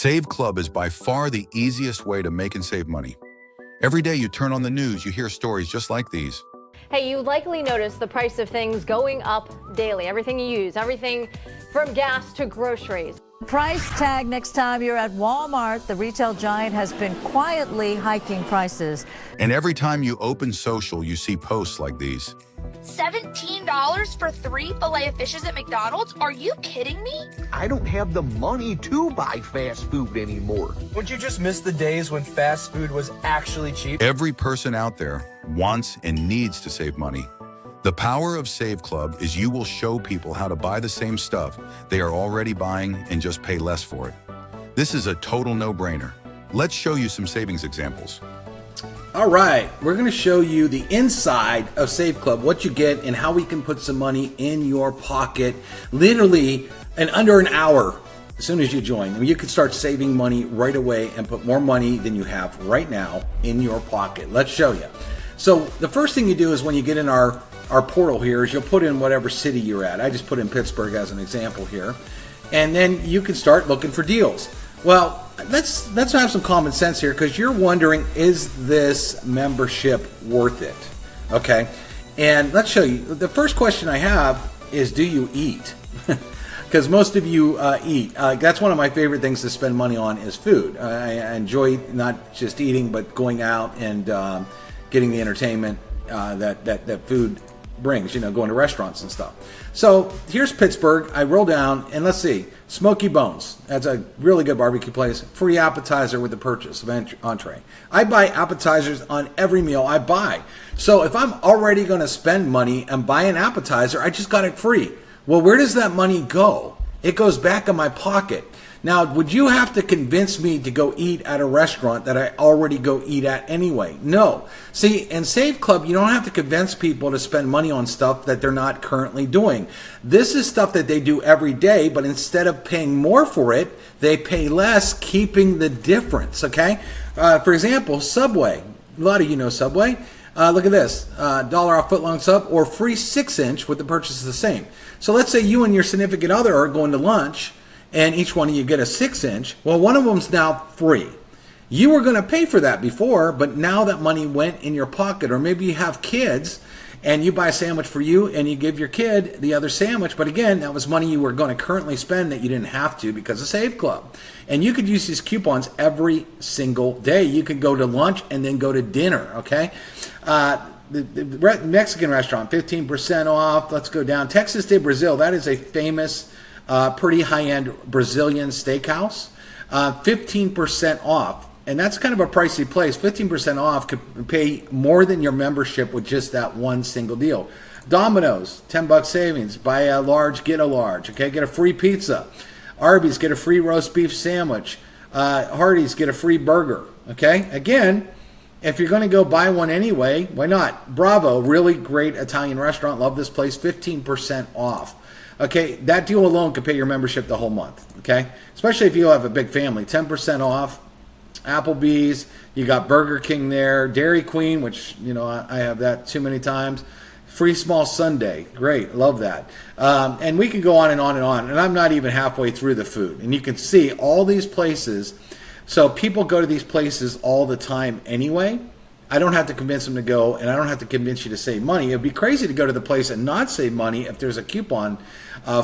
Save Club is by far the easiest way to make and save money. Every day you turn on the news, you hear stories just like these. Hey, you likely notice the price of things going up daily. Everything you use, everything from gas to groceries. Price tag next time you're at Walmart. The retail giant has been quietly hiking prices. And every time you open social, you see posts like these. $17 for 3 filet of fishes at McDonald's? Are you kidding me? I don't have the money to buy fast food anymore. Would you just miss the days when fast food was actually cheap? Every person out there wants and needs to save money. The power of Save Club is you will show people how to buy the same stuff they are already buying and just pay less for it. This is a total no-brainer. Let's show you some savings examples. All right, we're going to show you the inside of Save Club, what you get and how we can put some money in your pocket literally in under an hour as soon as you join. I mean, you can start saving money right away and put more money than you have right now in your pocket. Let's show you. So the first thing you do is when you get in our portal here is you'll put in whatever city you're at. I just put in Pittsburgh as an example here. And then you can start looking for deals. Well, let's have some common sense here because you're wondering, is this membership worth it? Okay. And let's show you. The first question I have is, do you eat? Because most of you eat. That's one of my favorite things to spend money on is food. I enjoy not just eating, but going out and getting the entertainment that food brings, you know, going to restaurants and stuff. So here's Pittsburgh. I roll down and let's see, Smoky Bones. That's a really good barbecue place. Free appetizer with the purchase of entree. I buy appetizers on every meal I buy. So if I'm already going to spend money and buy an appetizer, I just got it free. Well, where does that money go? It goes back in my pocket. Now, would you have to convince me to go eat at a restaurant that I already go eat at anyway? No. See, in Save Club, you don't have to convince people to spend money on stuff that they're not currently doing. This is stuff that they do every day, but instead of paying more for it, they pay less, keeping the difference, okay? For example, Subway. A lot of you know Subway. Look at this, $1 off footlong sub or free 6-inch with the purchase is the same. So let's say you and your significant other are going to lunch and each one of you get a 6-inch. Well, one of them's now free. You were going to pay for that before, but now that money went in your pocket. Or maybe you have kids and you buy a sandwich for you and you give your kid the other sandwich. But again, that was money you were going to currently spend that you didn't have to because of Save Club. And you could use these coupons every single day. You could go to lunch and then go to dinner, okay? The Mexican restaurant, 15% off. Let's go down. Texas de Brazil, that is a famous, pretty high-end Brazilian steakhouse. 15% off. And that's kind of a pricey place. 15% off could pay more than your membership with just that one single deal. Domino's, $10 savings. Buy a large, get a large. Okay, get a free pizza. Arby's, get a free roast beef sandwich. Hardee's, get a free burger. Okay, again, if you're going to go buy one anyway, why not? Bravo, really great Italian restaurant. Love this place. 15% off. Okay, that deal alone could pay your membership the whole month. Okay, especially if you have a big family. 10% off. Applebee's, you got Burger King there, Dairy Queen, which, you know, I have that too many times. Free small sundae, great, love that. And we can go on and on and on, and I'm not even halfway through the food. And you can see all these places. So people go to these places all the time anyway. I don't have to convince them to go, and I don't have to convince you to save money. It would be crazy to go to the place and not save money if there's a coupon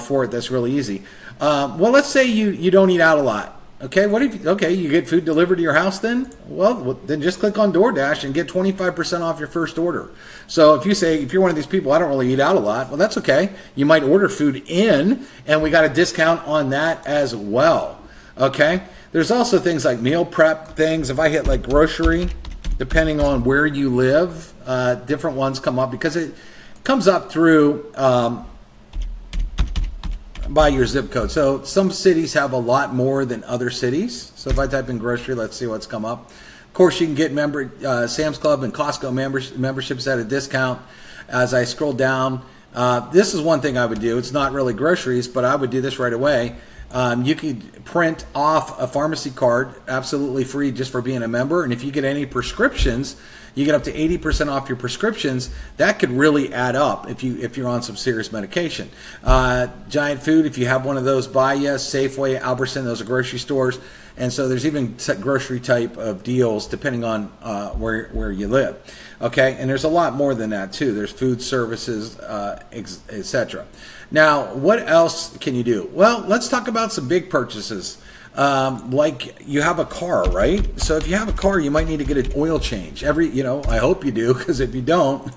for it that's really easy. Well, let's say you don't eat out a lot. Okay, you get food delivered to your house then? Well, then just click on DoorDash and get 25% off your first order. So if you're one of these people, I don't really eat out a lot, well, that's okay. You might order food in, and we got a discount on that as well. Okay, there's also things like meal prep things. If I hit like grocery, depending on where you live, different ones come up because it comes up through by your zip code. So some cities have a lot more than other cities. So if I type in grocery, let's see what's come up. Of course, you can get Sam's Club and Costco memberships at a discount. As I scroll down, this is one thing I would do. It's not really groceries, but I would do this right away. You could print off a pharmacy card absolutely free just for being a member. And if you get any prescriptions, you get up to 80% off your prescriptions. That could really add up if you're on some serious medication. Giant Food, if you have one of those by you, Safeway, Albertson, those are grocery stores. And so there's even grocery type of deals depending on where you live. Okay, and there's a lot more than that too. There's food services, etc. Now, what else can you do? Well, let's talk about some big purchases. Like you have a car, right? So if you have a car, you might need to get an oil change. I hope you do, because if you don't,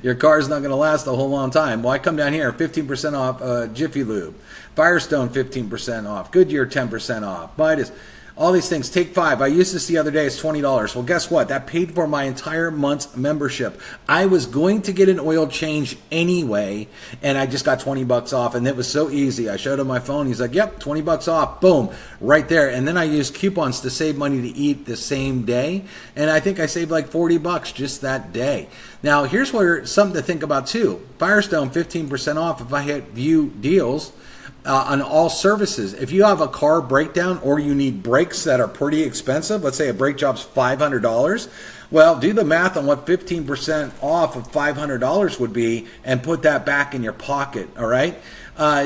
your car is not going to last a whole long time. Well, I come down here, 15% off Jiffy Lube, Firestone 15% off, Goodyear 10% off, Midas. All these things. Take 5. I used this the other day. It's $20. Well, guess what? That paid for my entire month's membership. I was going to get an oil change anyway, and I just got $20 off, and it was so easy. I showed him my phone. He's like, "Yep, $20 off." Boom, right there. And then I used coupons to save money to eat the same day, and I think I saved like $40 just that day. Now, here's where something to think about too. Firestone 15% off if I hit view deals. On all services. If you have a car breakdown or you need brakes that are pretty expensive, let's say a brake job's $500, well, do the math on what 15% off of $500 would be and put that back in your pocket, all right?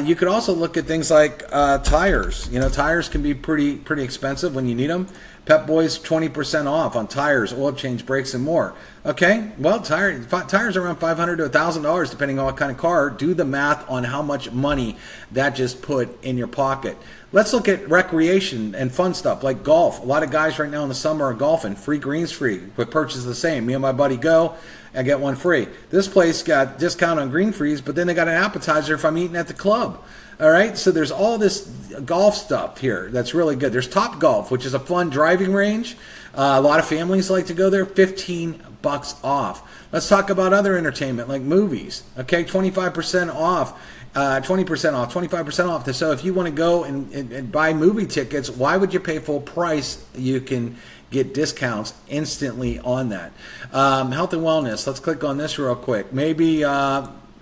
You could also look at things like tires. Tires can be pretty expensive when you need them. Pep Boys 20% off on tires, oil change, brakes, and more. Okay, well, tires are around $500 to $1,000 depending on what kind of car. Do the math on how much money that just put in your pocket. Let's look at recreation and fun stuff like golf. A lot of guys right now in the summer are golfing. Free greens free, but purchase the same. Me and my buddy go, I get one free. This place got discount on green frees, but then they got an appetizer if I'm eating at the club. All right, so there's all this golf stuff here that's really good. There's Topgolf, which is a fun driving range. A lot of families like to go there. $15 off. Let's talk about other entertainment like movies. Okay, 25% off. 20% off, 25% off. So if you want to go and buy movie tickets, why would you pay full price? You can get discounts instantly on that. Health and wellness. Let's click on this real quick. Maybe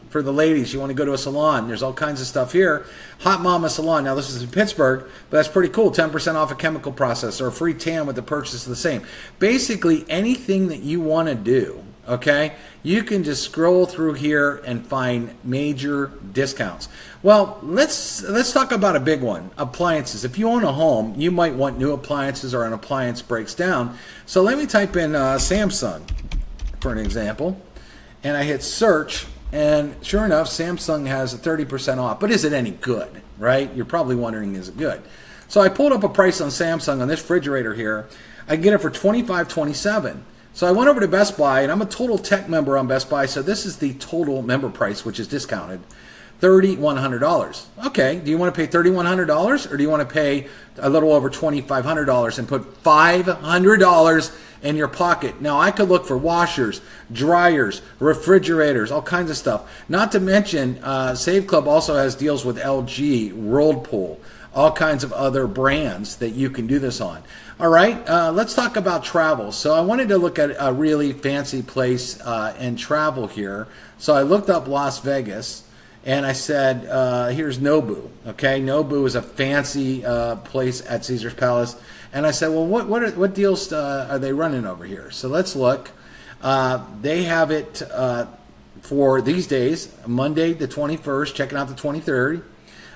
for the ladies, you want to go to a salon. There's all kinds of stuff here. Hot Mama Salon. Now, this is in Pittsburgh, but that's pretty cool. 10% off a chemical process or a free tan with the purchase of the same. Basically, anything that you want to do, okay, you can just scroll through here and find major discounts. Well, let's talk about a big one, appliances. If you own a home, you might want new appliances or an appliance breaks down. So let me type in Samsung for an example, and I hit search. And sure enough, Samsung has a 30% off. But is it any good, right? You're probably wondering, is it good? So I pulled up a price on Samsung on this refrigerator here. I can get it for $25.27. So I went over to Best Buy, and I'm a total tech member on Best Buy, so this is the total member price, which is discounted. $3,100. Okay, do you want to pay $3,100 or do you want to pay a little over $2,500 and put $500 in your pocket? Now, I could look for washers, dryers, refrigerators, all kinds of stuff. Not to mention, Save Club also has deals with LG, Whirlpool, all kinds of other brands that you can do this on. All right, let's talk about travel. So I wanted to look at a really fancy place and travel here. So I looked up Las Vegas. And I said, here's Nobu. Okay, Nobu is a fancy place at Caesar's Palace. And I said, well, what deals are they running over here? So let's look. They have it for these days, Monday the 21st, checking out the 23rd.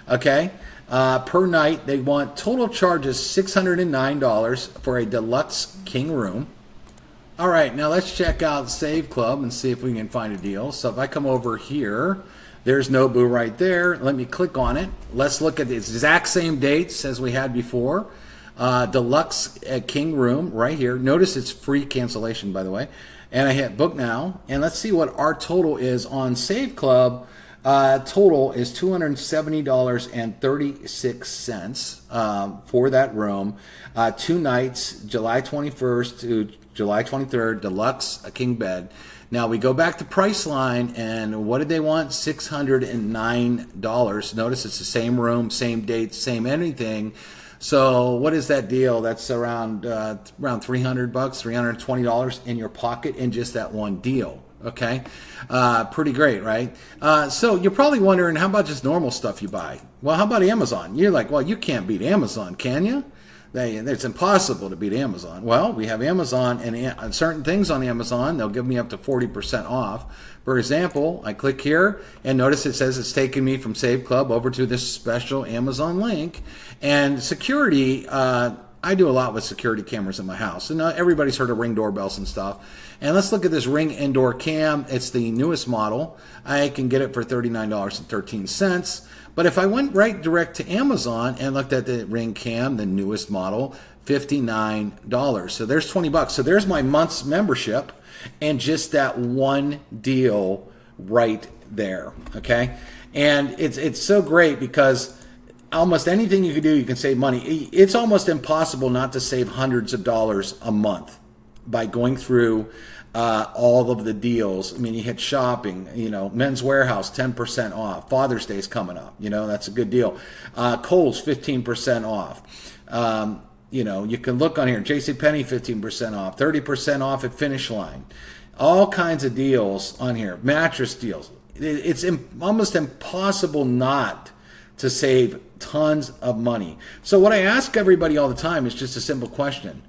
Okay, per night they want total charges $609 for a deluxe king room. All right, now let's check out Save Club and see if we can find a deal. So if I come over here. There's Nobu right there. Let me click on it. Let's look at the exact same dates as we had before. Deluxe King Room right here. Notice it's free cancellation, by the way. And I hit book now. And let's see what our total is on Save Club. Total is $270.36 for that room. 2 nights, July 21st to July 23rd, deluxe king bed. Now we go back to Priceline, and what did they want? $609. Notice it's the same room, same date, same anything. So what is that deal? That's around $300, $320 in your pocket in just that one deal. Okay, pretty great, right? So you're probably wondering, how about just normal stuff you buy? Well, how about Amazon? You're like, well, you can't beat Amazon, can you? It's impossible to beat Amazon. Well, we have Amazon, and certain things on Amazon, they'll give me up to 40% off. For example, I click here, and notice it says it's taking me from Save Club over to this special Amazon link. And security I do a lot with security cameras in my house. And everybody's heard of Ring doorbells and stuff. And let's look at this Ring indoor cam. It's the newest model. I can get it for $39.13. But if I went right direct to Amazon and looked at the Ring cam, the newest model, $59. So there's $20. So there's my month's membership and just that one deal right there. Okay. And it's so great because almost anything you can do, you can save money. It's almost impossible not to save hundreds of dollars a month by going through all of the deals. I mean, you hit shopping, Men's Warehouse, 10% off. Father's Day's coming up. That's a good deal. Kohl's, 15% off. You can look on here. JCPenney, 15% off. 30% off at Finish Line. All kinds of deals on here. Mattress deals. It's almost impossible not to save tons of money. So what I ask everybody all the time is just a simple question.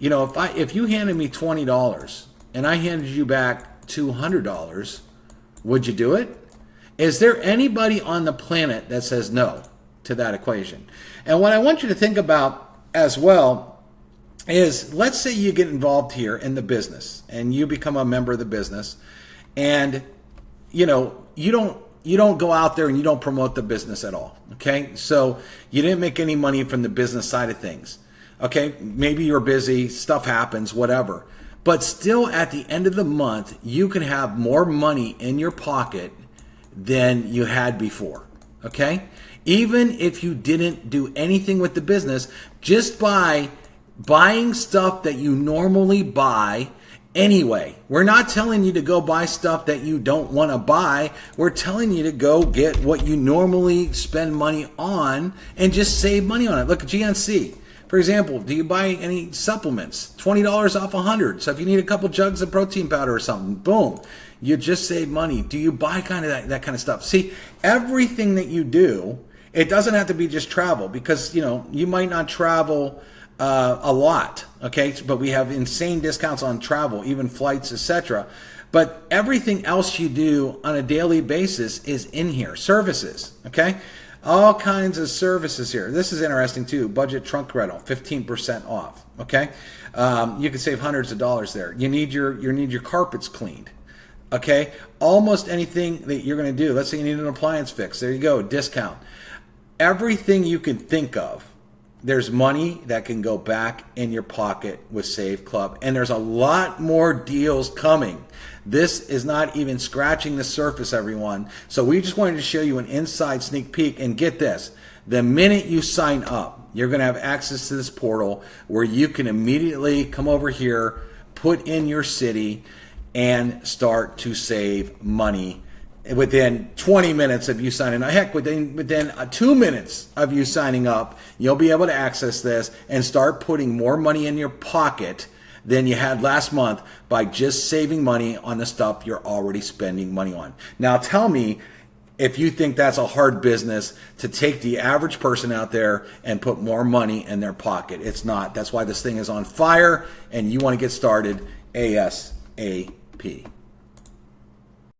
If you handed me $20 and I handed you back $200, would you do it? Is there anybody on the planet that says no to that equation? And what I want you to think about as well is, let's say you get involved here in the business and you become a member of the business, and you don't go out there and you don't promote the business at all. Okay. So you didn't make any money from the business side of things. Okay. Maybe you're busy, stuff happens, whatever. But still at the end of the month, you can have more money in your pocket than you had before. Okay. Even if you didn't do anything with the business, just by buying stuff that you normally buy anyway. We're not telling you to go buy stuff that you don't want to buy. We're telling you to go get what you normally spend money on and just save money on it. Look at GNC. For example, do you buy any supplements? $20 off 100. So if you need a couple jugs of protein powder or something, boom, you just save money. Do you buy kind of that kind of stuff? See, everything that you do, it doesn't have to be just travel, because you might not travel a lot, okay? But we have insane discounts on travel, even flights, etc. But everything else you do on a daily basis is in here. Services, okay? All kinds of services here. This is interesting too. Budget trunk rental, 15% off, okay? You can save hundreds of dollars there. You need your carpets cleaned, okay? Almost anything that you're going to do. Let's say you need an appliance fix. There you go, discount. Everything you can think of, there's money that can go back in your pocket with Save Club. And there's a lot more deals coming. This is not even scratching the surface, everyone. So we just wanted to show you an inside sneak peek. And get this, the minute you sign up, you're going to have access to this portal where you can immediately come over here, put in your city, and start to save money within 20 minutes of you signing up. Heck, within 2 minutes of you signing up, you'll be able to access this and start putting more money in your pocket than you had last month by just saving money on the stuff you're already spending money on. Now tell me if you think that's a hard business to take the average person out there and put more money in their pocket. It's not. That's why this thing is on fire, and you want to get started ASAP.